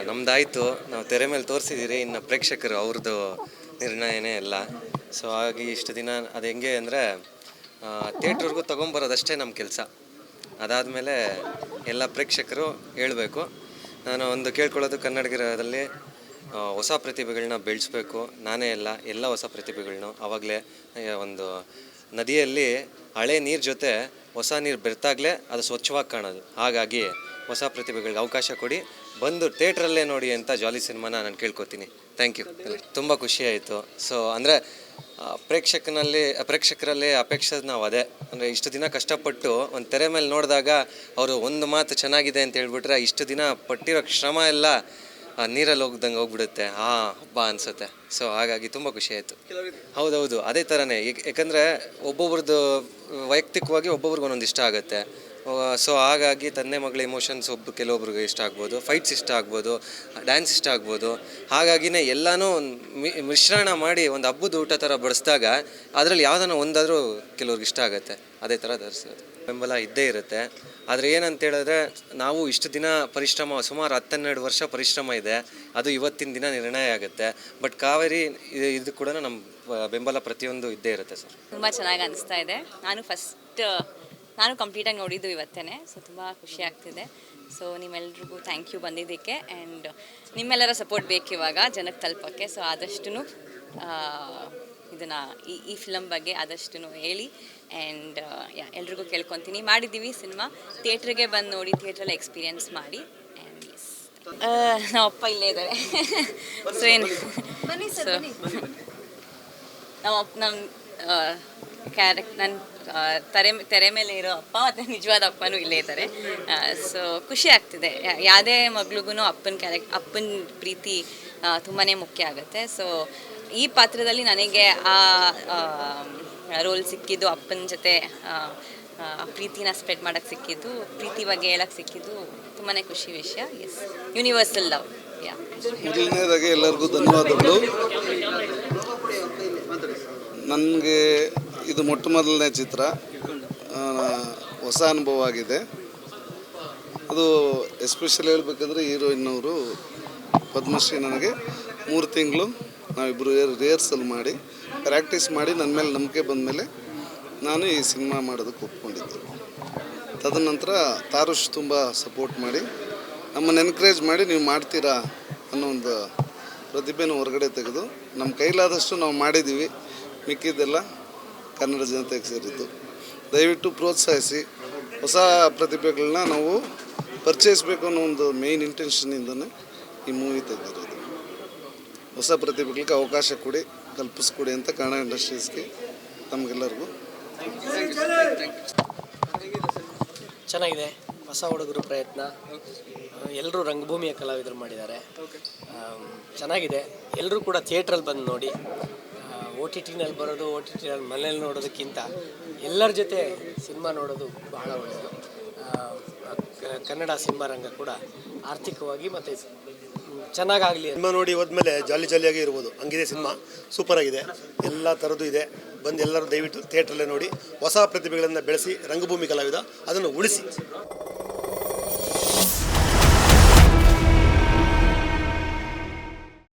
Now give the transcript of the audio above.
ನಮ್ದಾಯಿತು, ನಾವು ತೆರೆ ಮೇಲೆ ತೋರಿಸಿದ್ದೀರಿ, ಇನ್ನು ಪ್ರೇಕ್ಷಕರು ಅವ್ರದ್ದು ನಿರ್ಣಯನೇ ಎಲ್ಲ. ಸೊ ಹಾಗಾಗಿ ಇಷ್ಟು ದಿನ ಅದು ಹೆಂಗೆ ಅಂದರೆ ಥಿಯೇಟ್ರ್ವರೆಗೂ ತೊಗೊಂಬರೋದಷ್ಟೇ ನಮ್ಮ ಕೆಲಸ. ಅದಾದಮೇಲೆ ಎಲ್ಲ ಪ್ರೇಕ್ಷಕರು ಹೇಳಬೇಕು. ನಾನು ಒಂದು ಕೇಳ್ಕೊಳ್ಳೋದು, ಕನ್ನಡಿಗರಲ್ಲಿ ಹೊಸ ಪ್ರತಿಭೆಗಳನ್ನ ಬೆಳೆಸ್ಬೇಕು. ನಾನೇ ಎಲ್ಲ ಹೊಸ ಪ್ರತಿಭೆಗಳನ್ನೂ. ಆವಾಗಲೇ ಒಂದು ನದಿಯಲ್ಲಿ ಹಳೆ ನೀರು ಜೊತೆ ಹೊಸ ನೀರು ಬೆರೆತಾಗಲೇ ಅದು ಸ್ವಚ್ಛವಾಗಿ ಕಾಣೋದು. ಹಾಗಾಗಿ ಹೊಸ ಪ್ರತಿಭೆಗಳಿಗೆ ಅವಕಾಶ ಕೊಡಿ, ಬಂದು ಥಿಯೇಟ್ರಲ್ಲೇ ನೋಡಿ ಅಂತ ಜಾಲಿ ಸಿನಿಮಾನ ನಾನು ಕೇಳ್ಕೊತೀನಿ. Thank you. ತುಂಬ ಖುಷಿ ಆಯಿತು. ಸೊ ಅಂದರೆ ಪ್ರೇಕ್ಷಕರಲ್ಲಿ ಅಪೇಕ್ಷೆ ನಾವು ಅದೇ. ಅಂದರೆ ಇಷ್ಟು ದಿನ ಕಷ್ಟಪಟ್ಟು ಒಂದು ತೆರೆ ಮೇಲೆ ನೋಡಿದಾಗ ಅವರು ಒಂದು ಮಾತು ಚೆನ್ನಾಗಿದೆ ಅಂತ ಹೇಳ್ಬಿಟ್ರೆ, ಇಷ್ಟು ದಿನ ಪಟ್ಟಿರೋ ಶ್ರಮ ಎಲ್ಲ ನೀರಲ್ಲಿ ಹೋಗ್ದಂಗೆ ಹೋಗ್ಬಿಡುತ್ತೆ. ಹಬ್ಬ ಅನಿಸುತ್ತೆ. ಸೊ ಹಾಗಾಗಿ ತುಂಬ ಖುಷಿ ಆಯಿತು. ಹೌದೌದು, ಅದೇ ಥರನೇ. ಯಾಕಂದರೆ ಒಬ್ಬೊಬ್ರದ್ದು ವೈಯಕ್ತಿಕವಾಗಿ ಒಬ್ಬೊಬ್ರಿಗೆ ಒಂದೊಂದು ಇಷ್ಟ ಆಗುತ್ತೆ. ಸೊ ಹಾಗಾಗಿ ತಂದೆ ಮಗಳ ಇಮೋಷನ್ಸ್ ಕೆಲವೊಬ್ರಿಗೆ ಇಷ್ಟ ಆಗ್ಬೋದು, ಫೈಟ್ಸ್ ಇಷ್ಟ ಆಗ್ಬೋದು, ಡ್ಯಾನ್ಸ್ ಇಷ್ಟ ಆಗ್ಬೋದು. ಹಾಗಾಗಿನೇ ಎಲ್ಲನೂ ಮಿಶ್ರಣ ಮಾಡಿ ಒಂದು ಹಬ್ಬದ ಊಟ ಥರ ಬಡಿಸಿದಾಗ ಅದರಲ್ಲಿ ಯಾವುದನ್ನ ಒಂದಾದರೂ ಕೆಲವ್ರಿಗೆ ಇಷ್ಟ ಆಗುತ್ತೆ. ಅದೇ ಥರ ಧರಿಸೋದು ಬೆಂಬಲ ಇದ್ದೇ ಇರುತ್ತೆ. ಆದರೆ ಏನಂತ ಹೇಳಿದ್ರೆ, ನಾವು ಇಷ್ಟು ದಿನ ಪರಿಶ್ರಮ, ಸುಮಾರು 10-12 ವರ್ಷ ಪರಿಶ್ರಮ ಇದೆ, ಅದು ಇವತ್ತಿನ ದಿನ ನಿರ್ಣಯ ಆಗುತ್ತೆ. ಬಟ್ ಕಾವೇರಿ ಇದು ಕೂಡ ನಮ್ಮ ಬೆಂಬಲ ಪ್ರತಿಯೊಂದು ಇದ್ದೇ ಇರುತ್ತೆ ಸರ್. ತುಂಬ ಚೆನ್ನಾಗಿ ಅನಿಸ್ತಾ ಇದೆ. ನಾನು ಕಂಪ್ಲೀಟಾಗಿ ನೋಡಿದ್ದು ಇವತ್ತೇ. ಸೊ ತುಂಬ ಖುಷಿ ಆಗ್ತಿದೆ. ಸೊ ನಿಮ್ಮೆಲ್ರಿಗೂ ಥ್ಯಾಂಕ್ ಯು ಬಂದಿದ್ದಕ್ಕೆ. ಆ್ಯಂಡ್ ನಿಮ್ಮೆಲ್ಲರ ಸಪೋರ್ಟ್ ಬೇಕು ಇವಾಗ ಜನಕ್ಕೆ ತಲುಪೋಕ್ಕೆ. ಸೊ ಆದಷ್ಟು ಇದನ್ನು ಈ ಫಿಲಮ್ ಬಗ್ಗೆ ಆದಷ್ಟು ಹೇಳಿ. ಆ್ಯಂಡ್ ಎಲ್ರಿಗೂ ಕೇಳ್ಕೊತೀನಿ, ಮಾಡಿದ್ದೀವಿ ಸಿನಿಮಾ, ಥಿಯೇಟ್ರಿಗೆ ಬಂದು ನೋಡಿ, ಥಿಯೇಟ್ರಲ್ಲಿ ಎಕ್ಸ್ಪೀರಿಯೆನ್ಸ್ ಮಾಡಿ. ಆ್ಯಂಡ್ ಎಸ್, ನಮ್ಮ ಅಪ್ಪ ಇಲ್ಲೇ ಇದ್ದಾರೆ. ಸೊ ಏನು ನಮ್ಮ ನನ್ನ ತೆರೆ ಮೇಲೆ ಇರೋ ಅಪ್ಪ ಮತ್ತು ನಿಜವಾದ ಅಪ್ಪನೂ ಇಲ್ಲೇ ಇದ್ದಾರೆ. ಸೊ ಖುಷಿ ಆಗ್ತಿದೆ. ಯಾವುದೇ ಮಗಳಿಗೂ ಅಪ್ಪನ ಪ್ರೀತಿ ತುಂಬಾ ಮುಖ್ಯ ಆಗುತ್ತೆ. ಸೊ ಈ ಪಾತ್ರದಲ್ಲಿ ನನಗೆ ಆ ರೋಲ್ ಸಿಕ್ಕಿದ್ದು, ಅಪ್ಪನ ಜೊತೆ ಪ್ರೀತಿನ ಸ್ಪ್ರೆಡ್ ಮಾಡೋಕ್ಕೆ ಸಿಕ್ಕಿದ್ದು, ಪ್ರೀತಿ ಬಗ್ಗೆ ಹೇಳಕ್ಕೆ ಸಿಕ್ಕಿದ್ದು ತುಂಬಾ ಖುಷಿ ವಿಷಯ. Yes, universal love. ಮೊದಲನೇದಾಗಿ ಎಲ್ಲರಿಗೂ ಧನ್ಯವಾದಗಳು. ನನಗೆ ಇದು ಮೊಟ್ಟ ಮೊದಲನೇ ಚಿತ್ರ, ಹೊಸ ಅನುಭವ ಆಗಿದೆ. ಅದು ಎಸ್ಪೆಷಲಿ ಹೇಳ್ಬೇಕಂದ್ರೆ ಹೀರೋಯಿನ್ನವರು ಪದ್ಮಶ್ರೀ ನನಗೆ 3 ತಿಂಗಳು ನಾವಿಬ್ಬರು ರಿಹರ್ಸಲ್ ಮಾಡಿ ಪ್ರಾಕ್ಟೀಸ್ ಮಾಡಿ ನನ್ನ ಮೇಲೆ ನಂಬಿಕೆ ಬಂದ ಮೇಲೆ ನಾನು ಈ ಸಿನಿಮಾ ಮಾಡೋದಕ್ಕೆ ಒಪ್ಕೊಂಡಿದ್ದೆ. ತದನಂತರ ತಾರುಷ್ ತುಂಬ ಸಪೋರ್ಟ್ ಮಾಡಿ ನಮ್ಮನ್ನು ಎನ್ಕರೇಜ್ ಮಾಡಿ ನೀವು ಮಾಡ್ತೀರಾ ಅನ್ನೋ ಒಂದು ಪ್ರತಿಭೆನೂ ಹೊರಗಡೆ ತೆಗೆದು ನಮ್ಮ ಕೈಲಾದಷ್ಟು ನಾವು ಮಾಡಿದ್ದೀವಿ. ಮಿಕ್ಕಿದ್ದೆಲ್ಲ ಕನ್ನಡ ಜನತೆಗೆ ಸೇರಿದ್ದು. ದಯವಿಟ್ಟು ಪ್ರೋತ್ಸಾಹಿಸಿ. ಹೊಸ ಪ್ರತಿಭೆಗಳನ್ನ ನಾವು ಪರಿಚಯಿಸಬೇಕು ಅನ್ನೋ ಒಂದು ಮೇಯ್ನ್ ಇಂಟೆನ್ಷನಿಂದನೇ ಈ ಮೂವಿ ತೆಗೆದಿರೋದು. ಹೊಸ ಪ್ರತಿಭೆಗಳಿಗೆ ಅವಕಾಶ ಕೊಡಿ, ಕಲ್ಪಿಸ್ಕೊಡಿ ಅಂತ ಕನ್ನಡ ಇಂಡಸ್ಟ್ರೀಸ್ಗೆ ನಮಗೆಲ್ಲರಿಗೂ. ಚೆನ್ನಾಗಿದೆ, ಹೊಸ ಹುಡುಗರು ಪ್ರಯತ್ನ. ಎಲ್ಲರೂ ರಂಗಭೂಮಿಯ ಕಲಾವಿದರು ಮಾಡಿದ್ದಾರೆ. ಚೆನ್ನಾಗಿದೆ. ಎಲ್ಲರೂ ಕೂಡ ಥಿಯೇಟ್ರಲ್ಲಿ ಬಂದು ನೋಡಿ. OTTನಲ್ಲಿ ಬರೋದು, OTTನಲ್ಲಿ ಮನೇಲಿ ನೋಡೋದಕ್ಕಿಂತ ಎಲ್ಲರ ಜೊತೆ ಸಿನಿಮಾ ನೋಡೋದು ಬಹಳ ಒಳ್ಳೆಯದು. ಕನ್ನಡ ಸಿನಿಮಾ ರಂಗ ಕೂಡ ಆರ್ಥಿಕವಾಗಿ ಮತ್ತು ಚೆನ್ನಾಗಾಗಲಿ. ಸಿನಿಮಾ ನೋಡಿ ಹೋದ್ಮೇಲೆ ಜಾಲಿಯಾಗಿ ಇರ್ಬೋದು. ಹಂಗಿದೆ ಸಿನಿಮಾ, ಸೂಪರಾಗಿದೆ. ಎಲ್ಲ ಥರದ್ದು ಇದೆ. ಬಂದು ಎಲ್ಲರೂ ದಯವಿಟ್ಟು ಥಿಯೇಟ್ರಲ್ಲೇ ನೋಡಿ. ಹೊಸ ಪ್ರತಿಭೆಗಳನ್ನು ಬೆಳೆಸಿ, ರಂಗಭೂಮಿ ಕಲಾವಿದ ಅದನ್ನು ಉಳಿಸಿ.